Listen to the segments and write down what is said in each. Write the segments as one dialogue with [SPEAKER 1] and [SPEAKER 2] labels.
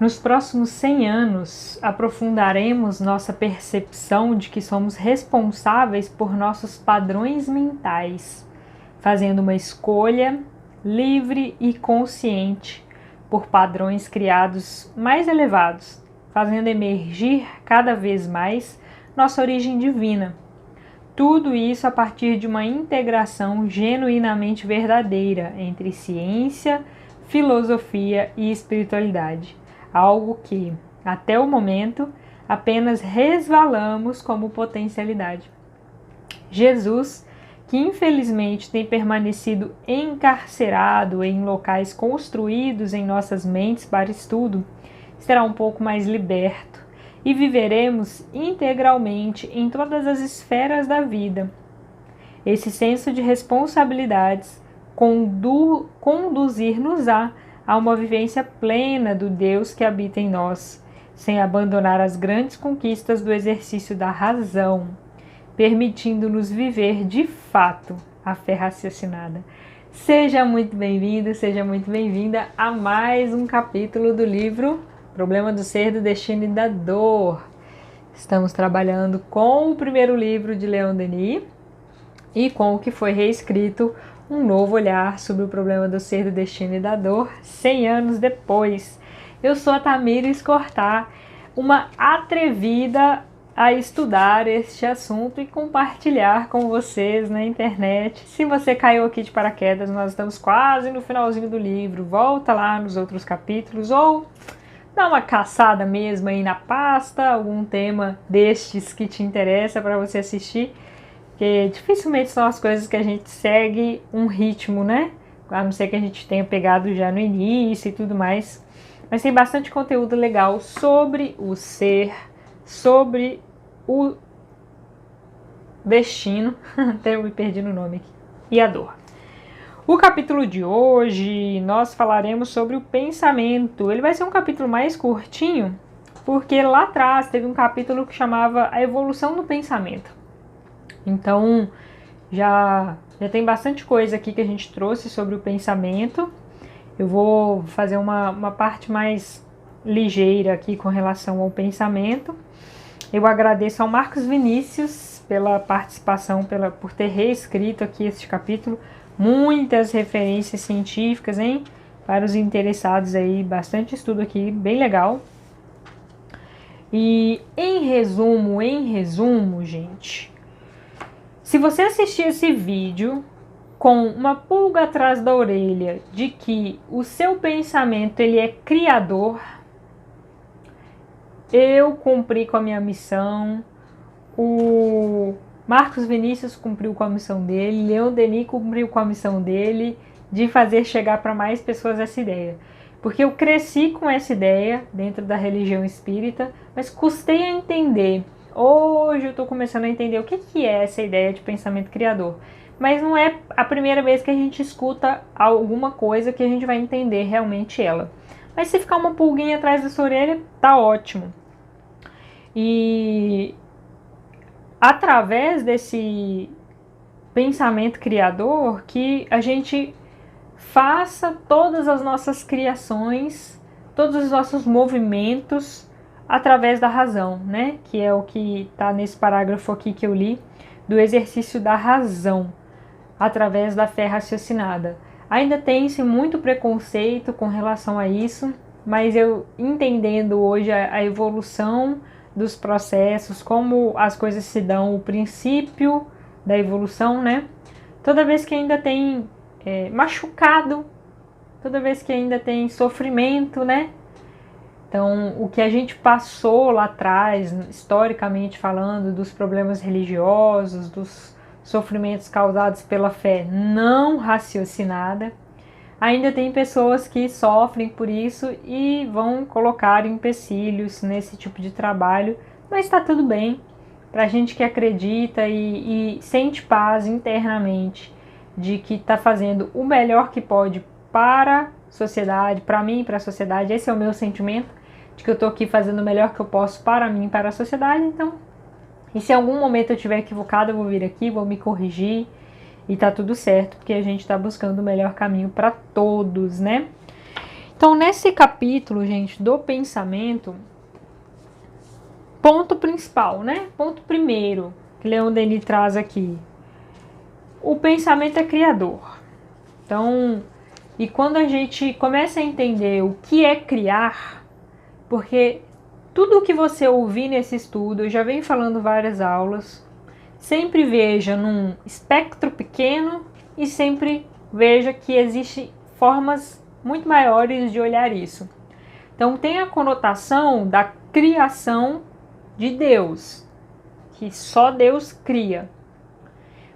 [SPEAKER 1] Nos próximos 100 anos, aprofundaremos nossa percepção de que somos responsáveis por nossos padrões mentais, fazendo uma escolha livre e consciente por padrões criados mais elevados, fazendo emergir cada vez mais nossa origem divina. Tudo isso a partir de uma integração genuinamente verdadeira entre ciência, filosofia e espiritualidade. Algo que, até o momento, apenas resvalamos como potencialidade. Jesus, que infelizmente tem permanecido encarcerado em locais construídos em nossas mentes para estudo, será um pouco mais liberto e viveremos integralmente em todas as esferas da vida. Esse senso de responsabilidades conduzir-nos-á a uma vivência plena do Deus que habita em nós, sem abandonar as grandes conquistas do exercício da razão, permitindo-nos viver de fato a fé raciocinada. Seja muito bem-vindo, seja muito bem-vinda a mais um capítulo do livro Problema do Ser, do Destino e da Dor. Estamos trabalhando com o primeiro livro de Leon Denis e com o que foi reescrito, um novo olhar sobre o problema do ser, do destino e da dor, 100 anos depois. Eu sou a Tamires Cortá, uma atrevida a estudar este assunto e compartilhar com vocês na internet. Se você caiu aqui de paraquedas, nós estamos quase no finalzinho do livro. Volta lá nos outros capítulos ou dá uma caçada mesmo aí na pasta, algum tema destes que te interessa para você assistir. Porque dificilmente são as coisas que a gente segue um ritmo, né? A não ser que a gente tenha pegado já no início e tudo mais. Mas tem bastante conteúdo legal sobre o ser, sobre o destino, até eu me perdi no nome aqui, e a dor. O capítulo de hoje nós falaremos sobre o pensamento. Ele vai ser um capítulo mais curtinho, porque lá atrás teve um capítulo que chamava A Evolução do Pensamento. Então, já tem bastante coisa aqui que a gente trouxe sobre o pensamento. Eu vou fazer uma parte mais ligeira aqui com relação ao pensamento. Eu agradeço ao Marcos Vinícius pela participação, por ter reescrito aqui este capítulo. Muitas referências científicas, hein? Para os interessados aí, bastante estudo aqui, bem legal. E em resumo, gente... Se você assistir esse vídeo com uma pulga atrás da orelha de que o seu pensamento ele é criador, eu cumpri com a minha missão, o Marcos Vinícius cumpriu com a missão dele, Leon Denis cumpriu com a missão dele de fazer chegar para mais pessoas essa ideia. Porque eu cresci com essa ideia dentro da religião espírita, mas custei a entender. Hoje eu estou começando a entender o que é essa ideia de pensamento criador. Mas não é a primeira vez que a gente escuta alguma coisa que a gente vai entender realmente ela. Mas se ficar uma pulguinha atrás da sua orelha, tá ótimo. E através desse pensamento criador que a gente faça todas as nossas criações, todos os nossos movimentos através da razão, né? Que é o que está nesse parágrafo aqui que eu li, do exercício da razão, através da fé raciocinada. Ainda tem-se muito preconceito com relação a isso, mas eu entendendo hoje a evolução dos processos, como as coisas se dão, o princípio da evolução, né? Toda vez que ainda tem machucado, toda vez que ainda tem sofrimento, né? Então, o que a gente passou lá atrás, historicamente falando, dos problemas religiosos, dos sofrimentos causados pela fé não raciocinada, ainda tem pessoas que sofrem por isso e vão colocar empecilhos nesse tipo de trabalho, mas está tudo bem. Para a gente que acredita e sente paz internamente de que está fazendo o melhor que pode para a sociedade, para mim e para a sociedade, esse é o meu sentimento, de que eu estou aqui fazendo o melhor que eu posso para mim e para a sociedade. Então, e se em algum momento eu estiver equivocado, eu vou vir aqui, vou me corrigir e tá tudo certo, porque a gente está buscando o melhor caminho para todos, né? Então, nesse capítulo, gente, do pensamento, ponto principal, né? Ponto primeiro que Leon Denis traz aqui. O pensamento é criador. Então, e quando a gente começa a entender o que é criar, porque tudo o que você ouvir nesse estudo, eu já venho falando várias aulas, sempre veja num espectro pequeno e sempre veja que existem formas muito maiores de olhar isso. Então tem a conotação da criação de Deus, que só Deus cria.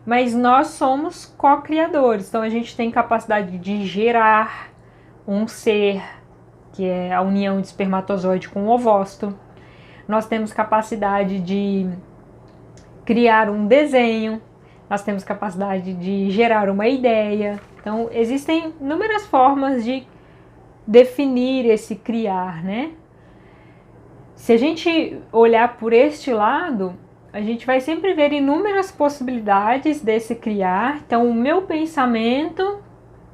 [SPEAKER 1] Mas nós somos co-criadores, então a gente tem capacidade de gerar um ser, que é a união de espermatozoide com o ovócito. Nós temos capacidade de criar um desenho, nós temos capacidade de gerar uma ideia. Então existem inúmeras formas de definir esse criar, né? Se a gente olhar por este lado, a gente vai sempre ver inúmeras possibilidades desse criar. Então, o meu pensamento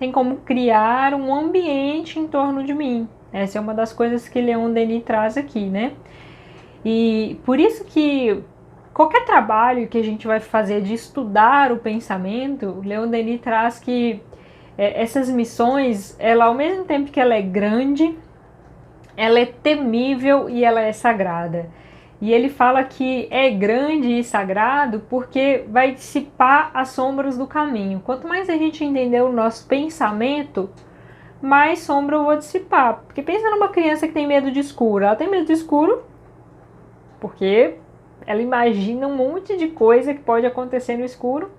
[SPEAKER 1] tem como criar um ambiente em torno de mim. Essa é uma das coisas que Leon Denis traz aqui, né? E por isso que qualquer trabalho que a gente vai fazer de estudar o pensamento, Leon Denis traz que essas missões, ela ao mesmo tempo que ela é grande, ela é temível e ela é sagrada. E ele fala que é grande e sagrado porque vai dissipar as sombras do caminho. Quanto mais a gente entender o nosso pensamento, mais sombra eu vou dissipar. Porque pensa numa criança que tem medo de escuro. Ela tem medo de escuro porque ela imagina um monte de coisa que pode acontecer no escuro.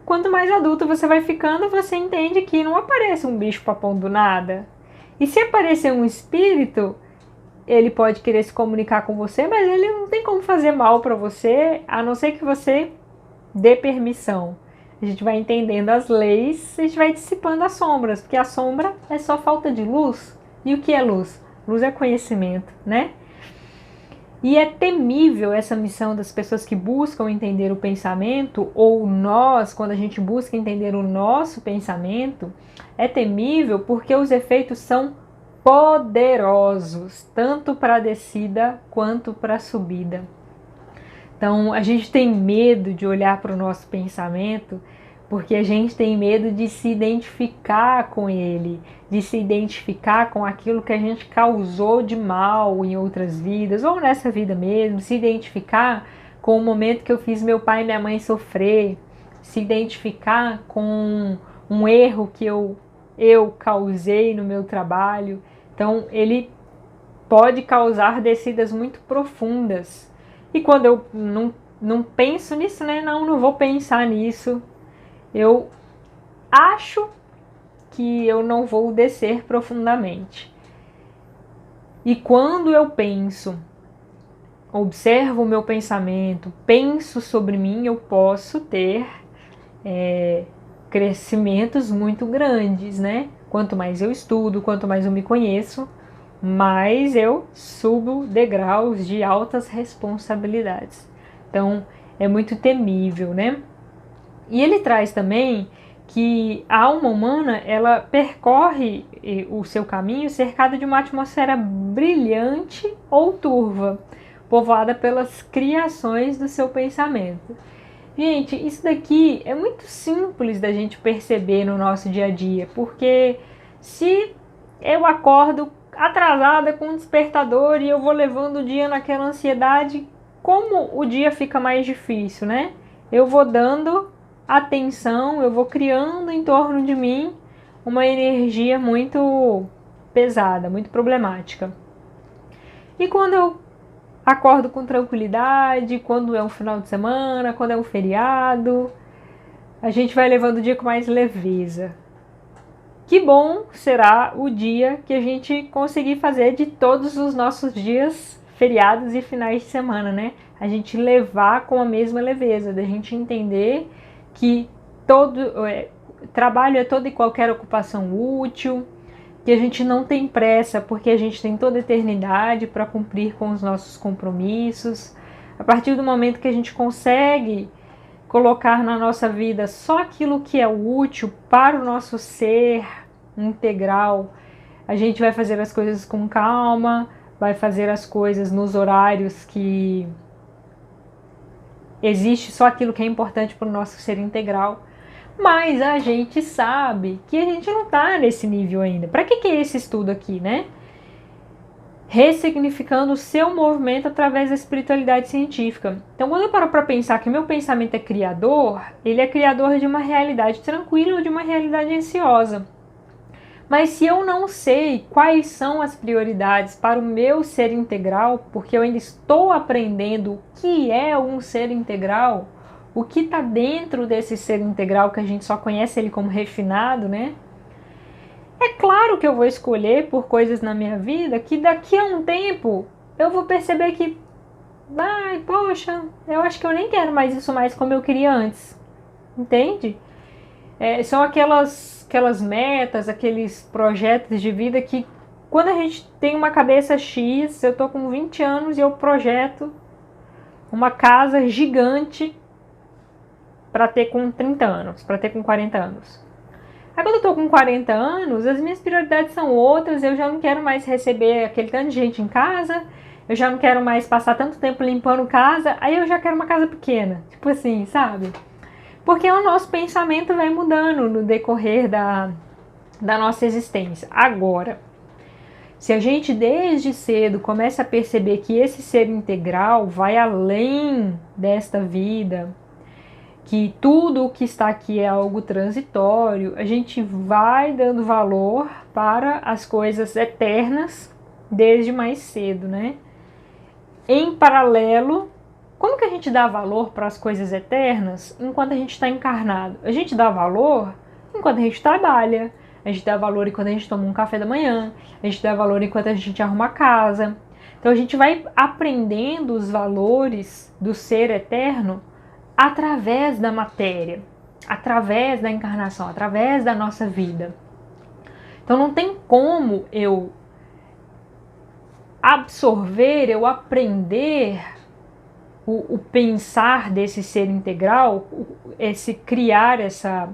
[SPEAKER 1] Quanto mais adulto você vai ficando, você entende que não aparece um bicho-papão do nada. E se aparecer um espírito, ele pode querer se comunicar com você, mas ele não tem como fazer mal para você, a não ser que você dê permissão. A gente vai entendendo as leis, a gente vai dissipando as sombras, porque a sombra é só falta de luz. E o que é luz? Luz é conhecimento, né? E é temível essa missão das pessoas que buscam entender o pensamento, ou nós, quando a gente busca entender o nosso pensamento, é temível porque os efeitos são poderosos, tanto para a descida quanto para a subida. Então, a gente tem medo de olhar para o nosso pensamento, porque a gente tem medo de se identificar com ele, de se identificar com aquilo que a gente causou de mal em outras vidas, ou nessa vida mesmo, se identificar com o momento que eu fiz meu pai e minha mãe sofrer, se identificar com um erro que eu causei no meu trabalho. Então, ele pode causar descidas muito profundas. E quando eu não penso nisso, né? Não vou pensar nisso. Eu acho que eu não vou descer profundamente. E quando eu penso, observo o meu pensamento, penso sobre mim, eu posso ter crescimentos muito grandes, né? Quanto mais eu estudo, quanto mais eu me conheço, mais eu subo degraus de altas responsabilidades. Então, é muito temível, né? E ele traz também que a alma humana, ela percorre o seu caminho cercada de uma atmosfera brilhante ou turva, povoada pelas criações do seu pensamento. Gente, isso daqui é muito simples da gente perceber no nosso dia a dia, porque se eu acordo atrasada com um despertador e eu vou levando o dia naquela ansiedade, como o dia fica mais difícil, né? Eu vou dando atenção, eu vou criando em torno de mim uma energia muito pesada, muito problemática. E quando eu acordo com tranquilidade, quando é um final de semana, quando é um feriado, a gente vai levando o dia com mais leveza. Que bom será o dia que a gente conseguir fazer de todos os nossos dias, feriados e finais de semana, né? A gente levar com a mesma leveza, da gente entender que trabalho é toda e qualquer ocupação útil, que a gente não tem pressa, porque a gente tem toda a eternidade para cumprir com os nossos compromissos. A partir do momento que a gente consegue colocar na nossa vida só aquilo que é útil para o nosso ser integral, a gente vai fazer as coisas com calma, vai fazer as coisas nos horários que existe só aquilo que é importante para o nosso ser integral. Mas a gente sabe que a gente não está nesse nível ainda. Para que é esse estudo aqui, né? Ressignificando o seu movimento através da espiritualidade científica. Então, quando eu paro para pensar que meu pensamento é criador, ele é criador de uma realidade tranquila ou de uma realidade ansiosa. Mas se eu não sei quais são as prioridades para o meu ser integral, porque eu ainda estou aprendendo o que é um ser integral, o que está dentro desse ser integral que a gente só conhece ele como refinado, né? É claro que eu vou escolher por coisas na minha vida que daqui a um tempo eu vou perceber que, ai, poxa, eu acho que eu nem quero mais isso mais como eu queria antes, entende? São aquelas metas, aqueles projetos de vida que quando a gente tem uma cabeça X, eu tô com 20 anos e eu projeto uma casa gigante para ter com 30 anos, para ter com 40 anos. Aí quando eu tô com 40 anos, as minhas prioridades são outras, eu já não quero mais receber aquele tanto de gente em casa, eu já não quero mais passar tanto tempo limpando casa, aí eu já quero uma casa pequena, tipo assim, sabe? Porque o nosso pensamento vai mudando no decorrer da nossa existência. Agora, se a gente desde cedo começa a perceber que esse ser integral vai além desta vida, que tudo o que está aqui é algo transitório, a gente vai dando valor para as coisas eternas desde mais cedo, né? Em paralelo, como que a gente dá valor para as coisas eternas enquanto a gente está encarnado? A gente dá valor enquanto a gente trabalha, a gente dá valor enquanto a gente toma um café da manhã, a gente dá valor enquanto a gente arruma a casa. Então a gente vai aprendendo os valores do ser eterno através da matéria, através da encarnação, através da nossa vida. Então não tem como eu absorver, eu aprender o pensar desse ser integral, esse criar essa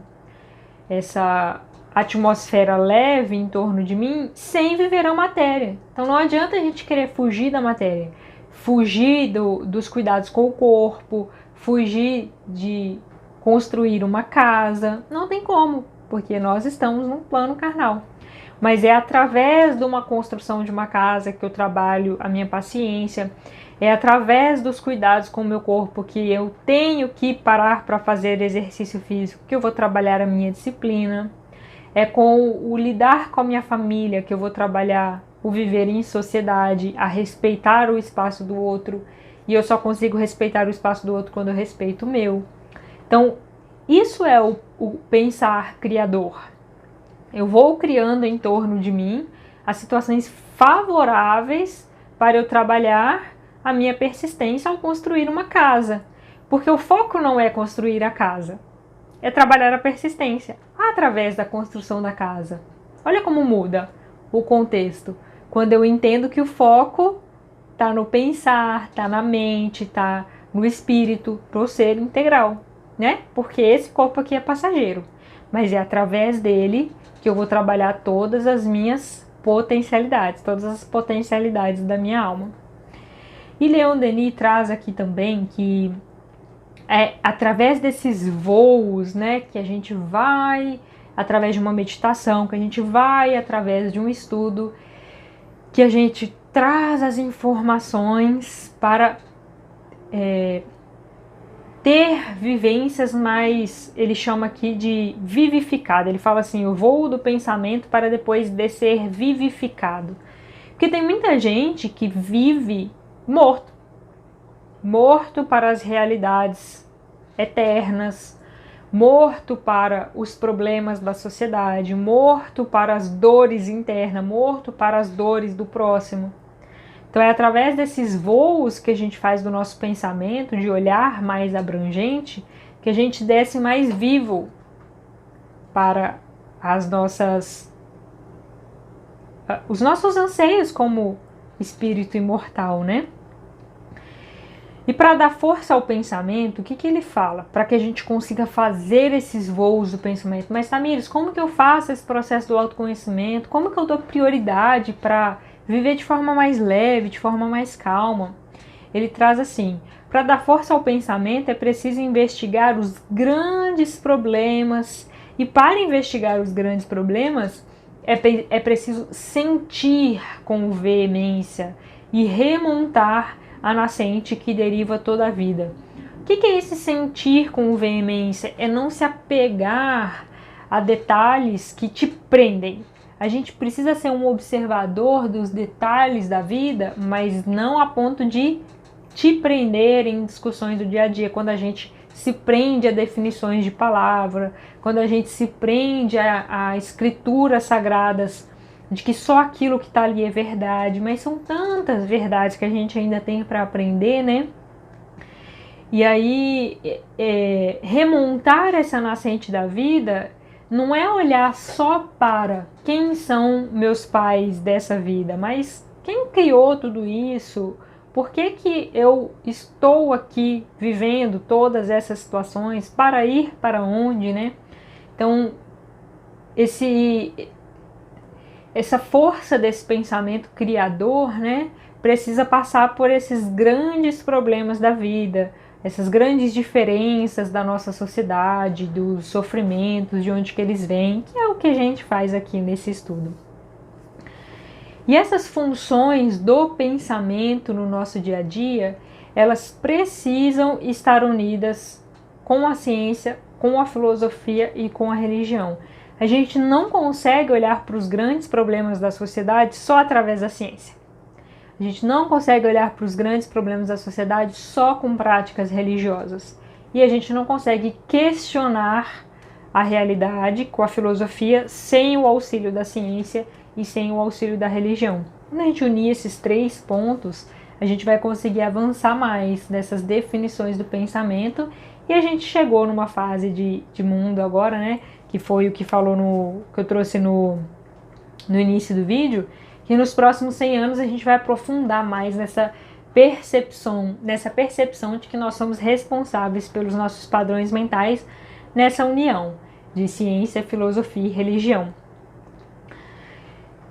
[SPEAKER 1] atmosfera leve em torno de mim, sem viver a matéria. Então não adianta a gente querer fugir da matéria, fugir dos cuidados com o corpo, fugir de construir uma casa, não tem como, porque nós estamos num plano carnal. Mas é através de uma construção de uma casa que eu trabalho a minha paciência, é através dos cuidados com o meu corpo que eu tenho que parar para fazer exercício físico, que eu vou trabalhar a minha disciplina, é com o lidar com a minha família que eu vou trabalhar o viver em sociedade, a respeitar o espaço do outro, e eu só consigo respeitar o espaço do outro quando eu respeito o meu. Então, isso é o pensar criador. Eu vou criando em torno de mim as situações favoráveis para eu trabalhar a minha persistência ao construir uma casa. Porque o foco não é construir a casa, é trabalhar a persistência através da construção da casa. Olha como muda o contexto. Quando eu entendo que o foco está no pensar, está na mente, está no espírito, para o ser integral, né? Porque esse corpo aqui é passageiro, mas é através dele que eu vou trabalhar todas as minhas potencialidades, todas as potencialidades da minha alma. E Leon Denis traz aqui também que é através desses voos, né, que a gente vai através de uma meditação, que a gente vai através de um estudo, que a gente traz as informações para ter vivências mais, ele chama aqui de vivificado. Ele fala assim, o voo do pensamento para depois de ser vivificado. Porque tem muita gente que vive morto. Morto para as realidades eternas, morto para os problemas da sociedade, morto para as dores internas, morto para as dores do próximo. Então é através desses voos que a gente faz do nosso pensamento, de olhar mais abrangente, que a gente desce mais vivo para os nossos anseios como espírito imortal, né? E para dar força ao pensamento, o que ele fala? Para que a gente consiga fazer esses voos do pensamento. Mas, Tamires, como que eu faço esse processo do autoconhecimento? Como que eu dou prioridade para viver de forma mais leve, de forma mais calma? Ele traz assim: para dar força ao pensamento é preciso investigar os grandes problemas. E para investigar os grandes problemas é preciso sentir com veemência e remontar a nascente que deriva toda a vida. O que é esse sentir com veemência? É não se apegar a detalhes que te prendem. A gente precisa ser um observador dos detalhes da vida, mas não a ponto de te prender em discussões do dia a dia, quando a gente se prende a definições de palavra, quando a gente se prende a escrituras sagradas, de que só aquilo que está ali é verdade, mas são tantas verdades que a gente ainda tem para aprender, né? E aí, remontar essa nascente da vida não é olhar só para quem são meus pais dessa vida, mas quem criou tudo isso, por que eu estou aqui vivendo todas essas situações, para ir para onde, né? Então, essa força desse pensamento criador, né, precisa passar por esses grandes problemas da vida, essas grandes diferenças da nossa sociedade, dos sofrimentos, de onde que eles vêm, que é o que a gente faz aqui nesse estudo. E essas funções do pensamento no nosso dia a dia, elas precisam estar unidas com a ciência, com a filosofia e com a religião. A gente não consegue olhar para os grandes problemas da sociedade só através da ciência. A gente não consegue olhar para os grandes problemas da sociedade só com práticas religiosas. E a gente não consegue questionar a realidade com a filosofia sem o auxílio da ciência e sem o auxílio da religião. Quando a gente unir esses 3 pontos, a gente vai conseguir avançar mais nessas definições do pensamento. E a gente chegou numa fase de mundo agora, né? Que foi o que que eu trouxe no início do vídeo, que nos próximos 100 anos a gente vai aprofundar mais nessa percepção de que nós somos responsáveis pelos nossos padrões mentais nessa união de ciência, filosofia e religião.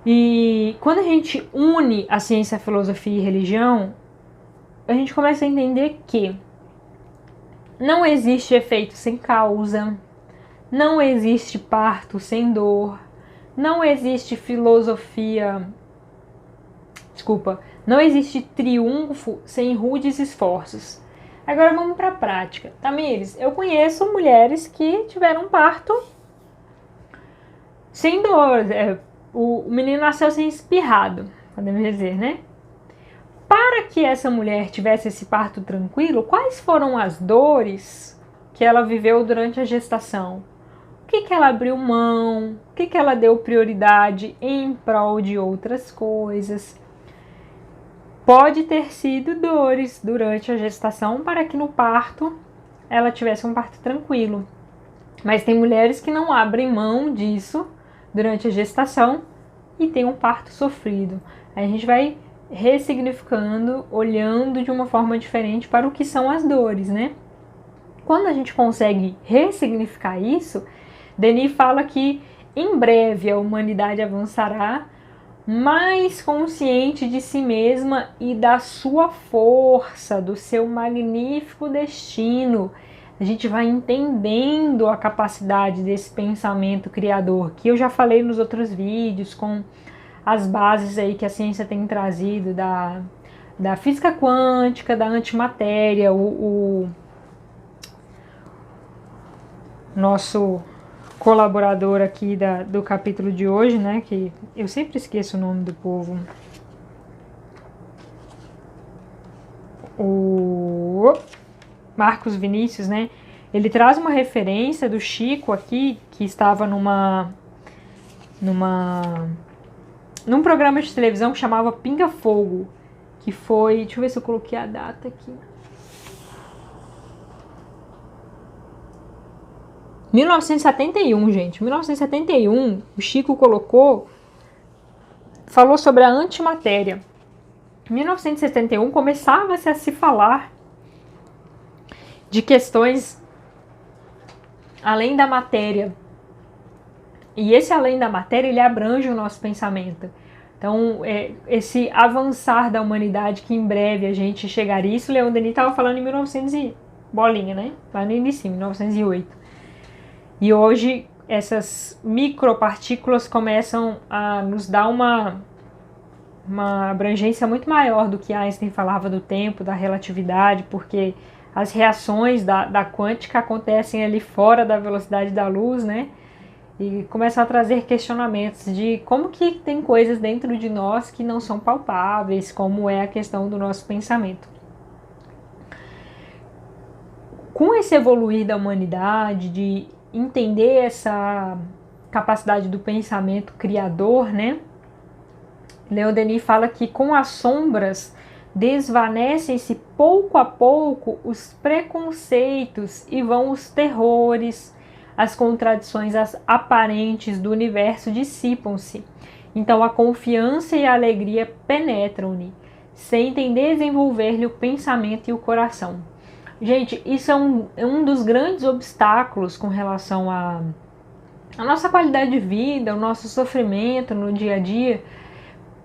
[SPEAKER 1] E quando a gente une a ciência, a filosofia e a religião, a gente começa a entender que não existe efeito sem causa, não existe parto sem dor, não existe não existe triunfo sem rudes esforços. Agora vamos para a prática. Tamires, eu conheço mulheres que tiveram parto sem dor. O menino nasceu sem espirrado, podemos dizer, né? Para que essa mulher tivesse esse parto tranquilo, quais foram as dores que ela viveu durante a gestação? O que ela abriu mão? O que ela deu prioridade em prol de outras coisas? Pode ter sido dores durante a gestação para que no parto ela tivesse um parto tranquilo. Mas tem mulheres que não abrem mão disso durante a gestação e tem um parto sofrido. Aí a gente vai ressignificando, olhando de uma forma diferente para o que são as dores, né? Quando a gente consegue ressignificar isso, Denis fala que em breve a humanidade avançará mais consciente de si mesma e da sua força, do seu magnífico destino. A gente vai entendendo a capacidade desse pensamento criador, que eu já falei nos outros vídeos, com as bases aí que a ciência tem trazido da física quântica, da antimatéria, o nosso colaborador aqui do capítulo de hoje, né, que eu sempre esqueço o nome do povo, o Marcos Vinícius, né, ele traz uma referência do Chico aqui, que estava num programa de televisão que chamava Pinga Fogo, que foi, deixa eu ver se eu coloquei a data aqui, 1971, gente. 1971, o Chico falou sobre a antimatéria. Em 1971 começava-se a se falar de questões além da matéria. E esse além da matéria, ele abrange o nosso pensamento. Então, esse avançar da humanidade, que em breve a gente chegaria, isso Leon Denis estava falando em 1900 e bolinha, né? Lá no início, 1908. E hoje, essas micropartículas começam a nos dar uma abrangência muito maior do que Einstein falava do tempo, da relatividade, porque as reações da quântica acontecem ali fora da velocidade da luz, né? E começam a trazer questionamentos de como que tem coisas dentro de nós que não são palpáveis, como é a questão do nosso pensamento. Com esse evoluir da humanidade, de entender essa capacidade do pensamento criador, né? Leon Denis fala que com as sombras desvanecem-se pouco a pouco os preconceitos e vão os terrores, as contradições aparentes do universo dissipam-se. Então a confiança e a alegria penetram-lhe, sentem desenvolver-lhe o pensamento e o coração. Gente, isso é um dos grandes obstáculos com relação à nossa qualidade de vida, o nosso sofrimento no dia a dia,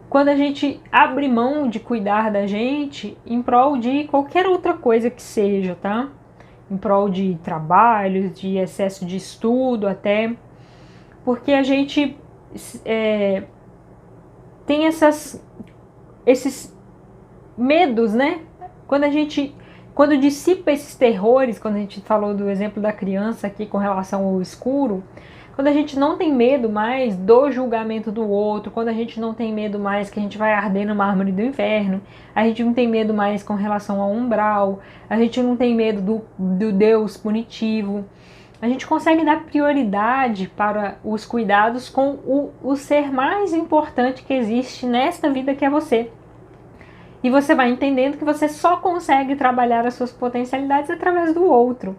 [SPEAKER 1] quando a gente abre mão de cuidar da gente em prol de qualquer outra coisa que seja, tá? Em prol de trabalho, de excesso de estudo até, porque a gente tem esses medos, né? Quando dissipa esses terrores, quando a gente falou do exemplo da criança aqui com relação ao escuro, quando a gente não tem medo mais do julgamento do outro, quando a gente não tem medo mais que a gente vai arder no mármore do inferno, a gente não tem medo mais com relação ao umbral, a gente não tem medo do Deus punitivo, a gente consegue dar prioridade para os cuidados com o ser mais importante que existe nesta vida, que é você. E você vai entendendo que você só consegue trabalhar as suas potencialidades através do outro.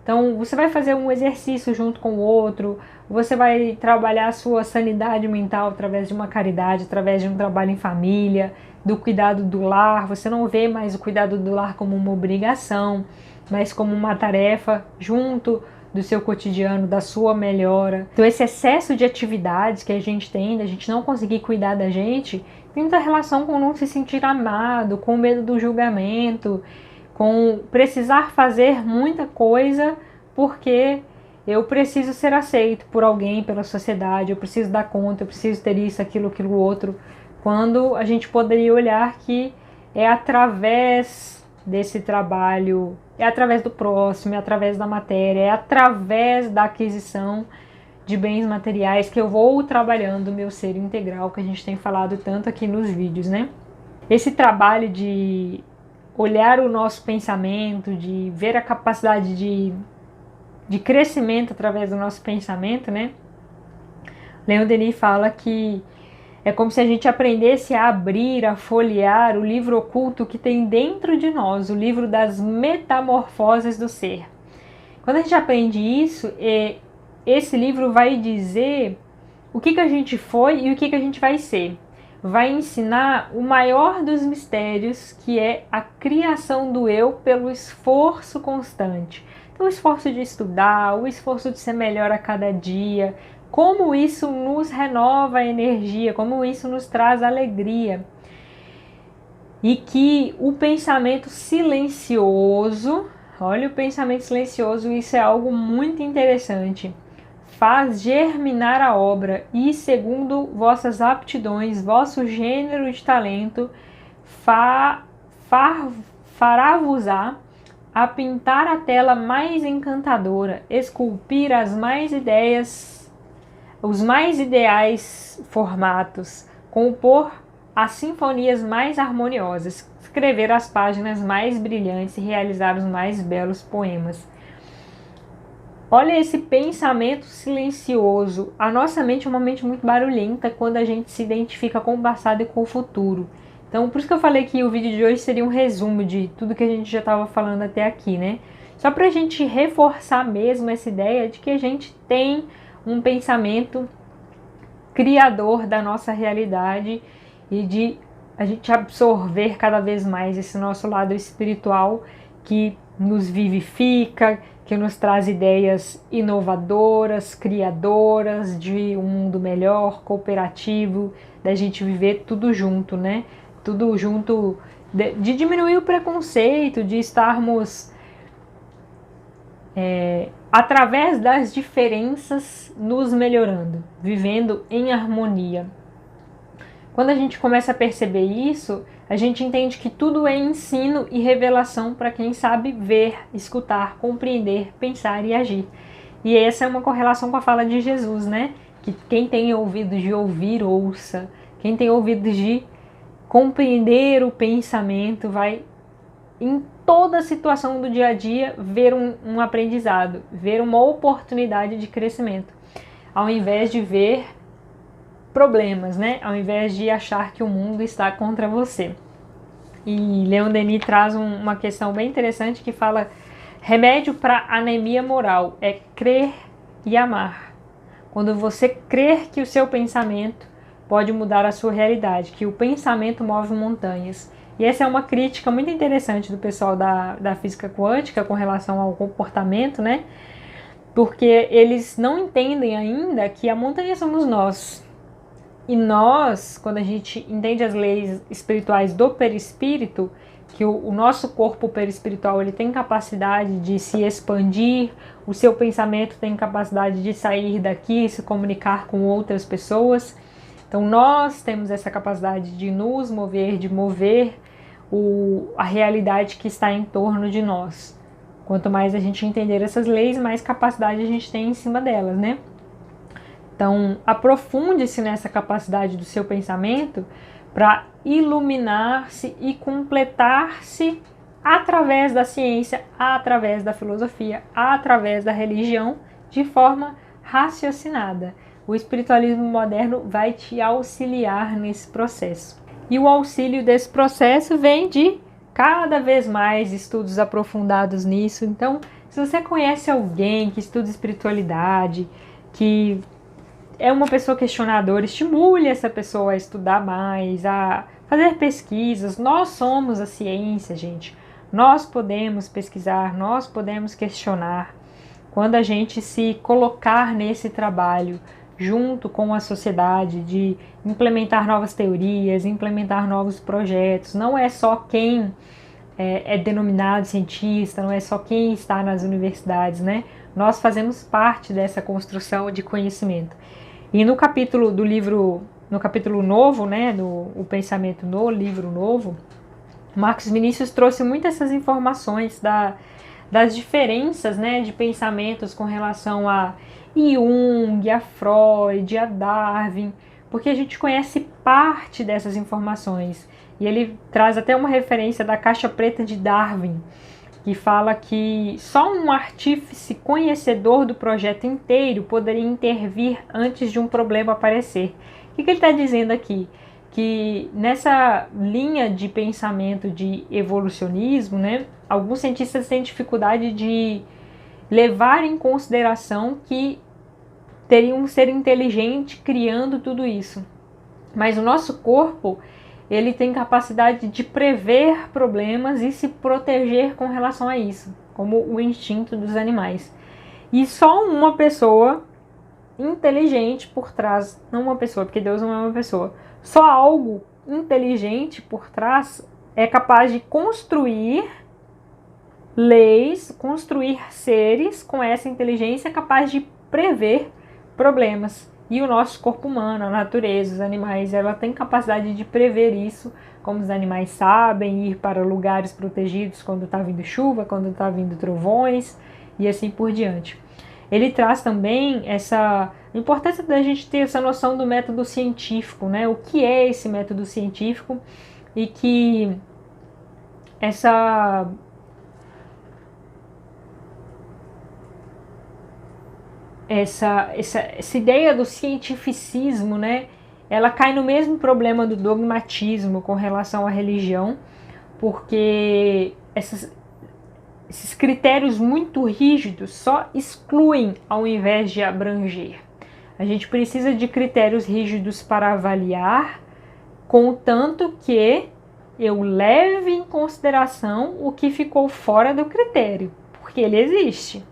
[SPEAKER 1] Então, você vai fazer um exercício junto com o outro, você vai trabalhar a sua sanidade mental através de uma caridade, através de um trabalho em família, do cuidado do lar. Você não vê mais o cuidado do lar como uma obrigação, mas como uma tarefa junto do seu cotidiano, da sua melhora. Então, esse excesso de atividades que a gente tem, da gente não conseguir cuidar da gente, tem muita relação com não se sentir amado, com medo do julgamento, com precisar fazer muita coisa porque eu preciso ser aceito por alguém, pela sociedade, eu preciso dar conta, eu preciso ter isso, aquilo outro, quando a gente poderia olhar que é através desse trabalho, é através do próximo, é através da matéria, é através da aquisição de bens materiais que eu vou trabalhando o meu ser integral, que a gente tem falado tanto aqui nos vídeos, né? Esse trabalho de olhar o nosso pensamento, de ver a capacidade de crescimento através do nosso pensamento, né? Leon Denis fala que é como se a gente aprendesse a abrir, a folhear o livro oculto que tem dentro de nós, o livro das metamorfoses do ser. Quando a gente aprende isso, esse livro vai dizer o que a gente foi e o que a gente vai ser. Vai ensinar o maior dos mistérios, que é a criação do eu pelo esforço constante. Então, o esforço de estudar, o esforço de ser melhor a cada dia, como isso nos renova a energia, como isso nos traz alegria. E que o pensamento silencioso, olha o pensamento silencioso, isso é algo muito interessante, faz germinar a obra e, segundo vossas aptidões, vosso gênero de talento, fará-vos-á a pintar a tela mais encantadora, esculpir os mais ideais formatos, compor as sinfonias mais harmoniosas, escrever as páginas mais brilhantes e realizar os mais belos poemas. Olha esse pensamento silencioso. A nossa mente é uma mente muito barulhenta quando a gente se identifica com o passado e com o futuro. Então, por isso que eu falei que o vídeo de hoje seria um resumo de tudo que a gente já estava falando até aqui, né? Só para a gente reforçar mesmo essa ideia de que a gente tem um pensamento criador da nossa realidade e de a gente absorver cada vez mais esse nosso lado espiritual que nos vivifica, que nos traz ideias inovadoras, criadoras de um mundo melhor, cooperativo, da gente viver tudo junto, né? Tudo junto, de diminuir o preconceito, de estarmos através das diferenças nos melhorando, vivendo em harmonia. Quando a gente começa a perceber isso, a gente entende que tudo é ensino e revelação para quem sabe ver, escutar, compreender, pensar e agir. E essa é uma correlação com a fala de Jesus, né? Que quem tem ouvidos de ouvir, ouça. Quem tem ouvidos de compreender o pensamento vai, em toda situação do dia a dia, ver um aprendizado, ver uma oportunidade de crescimento, ao invés de ver problemas, né? Ao invés de achar que o mundo está contra você. E Leon Denis traz uma questão bem interessante que fala: remédio para anemia moral é crer e amar. Quando você crer que o seu pensamento pode mudar a sua realidade, que o pensamento move montanhas. E essa é uma crítica muito interessante do pessoal da física quântica com relação ao comportamento, né? Porque eles não entendem ainda que a montanha somos nós. E nós, quando a gente entende as leis espirituais do perispírito, que o nosso corpo perispiritual ele tem capacidade de se expandir, o seu pensamento tem capacidade de sair daqui e se comunicar com outras pessoas. Então nós temos essa capacidade de nos mover, de mover a realidade que está em torno de nós. Quanto mais a gente entender essas leis, mais capacidade a gente tem em cima delas, né? Então, aprofunde-se nessa capacidade do seu pensamento para iluminar-se e completar-se através da ciência, através da filosofia, através da religião, de forma raciocinada. O espiritualismo moderno vai te auxiliar nesse processo. E o auxílio desse processo vem de cada vez mais estudos aprofundados nisso. Então, se você conhece alguém que estuda espiritualidade, que é uma pessoa questionadora, estimule essa pessoa a estudar mais, a fazer pesquisas. Nós somos a ciência, gente. Nós podemos pesquisar, nós podemos questionar. Quando a gente se colocar nesse trabalho, junto com a sociedade, de implementar novas teorias, implementar novos projetos, não é só quem é denominado cientista, não é só quem está nas universidades, né? Nós fazemos parte dessa construção de conhecimento. E no capítulo do livro, no capítulo novo, né, O Pensamento no Livro Novo, Marcos Vinícius trouxe muitas essas informações das diferenças, né, de pensamentos com relação a Jung, a Freud, a Darwin, porque a gente conhece parte dessas informações. E ele traz até uma referência da caixa preta de Darwin, que fala que só um artífice conhecedor do projeto inteiro poderia intervir antes de um problema aparecer. O que ele está dizendo aqui? Que nessa linha de pensamento de evolucionismo, né, alguns cientistas têm dificuldade de levar em consideração que teriam um ser inteligente criando tudo isso. Mas o nosso corpo, ele tem capacidade de prever problemas e se proteger com relação a isso, como o instinto dos animais. E só uma pessoa inteligente por trás, não uma pessoa, porque Deus não é uma pessoa, só algo inteligente por trás é capaz de construir leis, construir seres com essa inteligência capaz de prever problemas. E o nosso corpo humano, a natureza, os animais, ela tem capacidade de prever isso, como os animais sabem ir para lugares protegidos quando está vindo chuva, quando está vindo trovões e assim por diante. Ele traz também essa importância da gente ter essa noção do método científico, né? O que é esse método científico e que essa ideia do cientificismo, né, ela cai no mesmo problema do dogmatismo com relação à religião, porque esses critérios muito rígidos só excluem ao invés de abranger. A gente precisa de critérios rígidos para avaliar, contanto que eu leve em consideração o que ficou fora do critério, porque ele existe.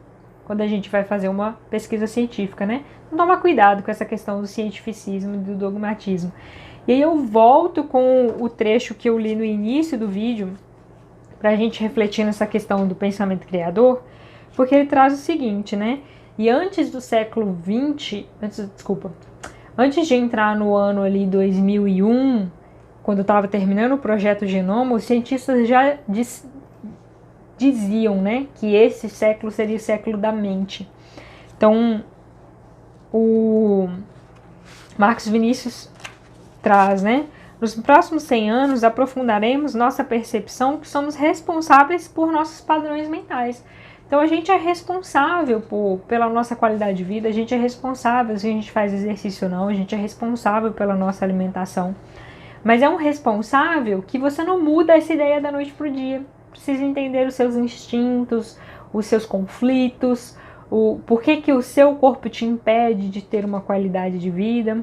[SPEAKER 1] Quando a gente vai fazer uma pesquisa científica, né? Então, toma cuidado com essa questão do cientificismo e do dogmatismo. E aí eu volto com o trecho que eu li no início do vídeo, para a gente refletir nessa questão do pensamento criador, porque ele traz o seguinte, né? E antes do século XX, antes de entrar no ano ali 2001, quando eu estava terminando o projeto Genoma, os cientistas já diziam, né, que esse século seria o século da mente. Então, o Marcos Vinícius traz, né, nos próximos 100 anos aprofundaremos nossa percepção que somos responsáveis por nossos padrões mentais. Então a gente é responsável pela nossa qualidade de vida, a gente é responsável se a gente faz exercício ou não, a gente é responsável pela nossa alimentação. Mas é um responsável que você não muda essa ideia da noite para o dia. Precisa entender os seus instintos, os seus conflitos, por que o seu corpo te impede de ter uma qualidade de vida.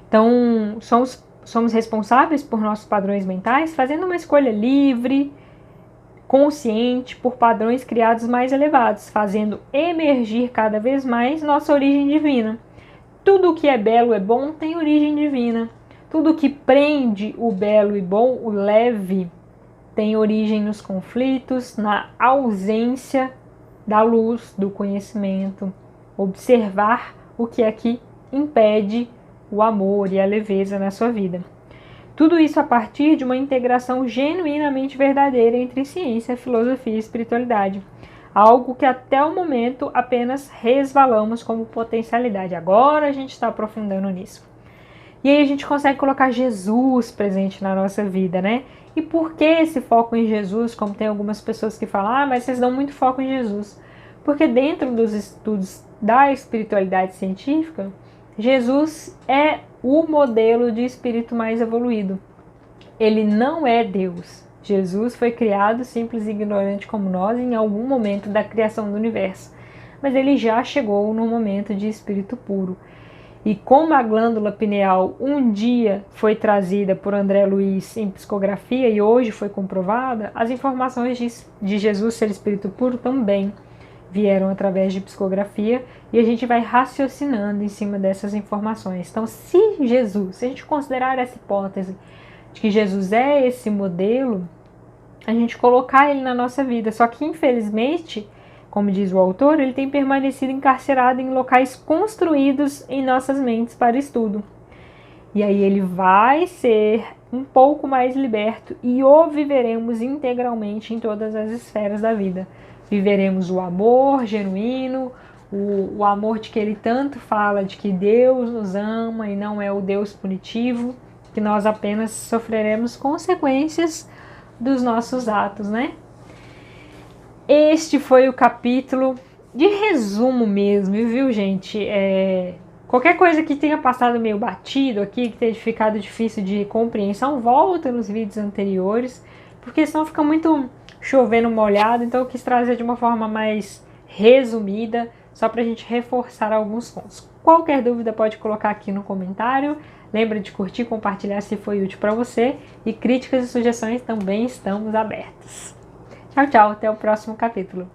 [SPEAKER 1] Então, somos responsáveis por nossos padrões mentais, fazendo uma escolha livre, consciente, por padrões criados mais elevados, fazendo emergir cada vez mais nossa origem divina. Tudo o que é belo e bom tem origem divina. Tudo que prende o belo e bom, o leve, tem origem nos conflitos, na ausência da luz, do conhecimento. Observar o que é que impede o amor e a leveza na sua vida. Tudo isso a partir de uma integração genuinamente verdadeira entre ciência, filosofia e espiritualidade. Algo que até o momento apenas resvalamos como potencialidade. Agora a gente está aprofundando nisso. E aí a gente consegue colocar Jesus presente na nossa vida, né? E por que esse foco em Jesus? Como tem algumas pessoas que falam, mas vocês dão muito foco em Jesus. Porque dentro dos estudos da espiritualidade científica, Jesus é o modelo de espírito mais evoluído. Ele não é Deus. Jesus foi criado simples e ignorante como nós em algum momento da criação do universo. Mas ele já chegou no momento de espírito puro. E como a glândula pineal um dia foi trazida por André Luiz em psicografia e hoje foi comprovada, as informações de Jesus ser espírito puro também vieram através de psicografia e a gente vai raciocinando em cima dessas informações. Então, se a gente considerar essa hipótese de que Jesus é esse modelo, a gente colocar ele na nossa vida. Só que, infelizmente, como diz o autor, ele tem permanecido encarcerado em locais construídos em nossas mentes para estudo. E aí ele vai ser um pouco mais liberto e o viveremos integralmente em todas as esferas da vida. Viveremos o amor genuíno, o amor de que ele tanto fala, de que Deus nos ama e não é o Deus punitivo, que nós apenas sofreremos consequências dos nossos atos, né? Este foi o capítulo de resumo mesmo, viu, gente? Qualquer coisa que tenha passado meio batido aqui, que tenha ficado difícil de compreensão, volta nos vídeos anteriores, porque senão fica muito chovendo molhado, então eu quis trazer de uma forma mais resumida, só para a gente reforçar alguns pontos. Qualquer dúvida pode colocar aqui no comentário. Lembra de curtir e compartilhar se foi útil para você. E críticas e sugestões também estamos abertos. Tchau, tchau. Até o próximo capítulo.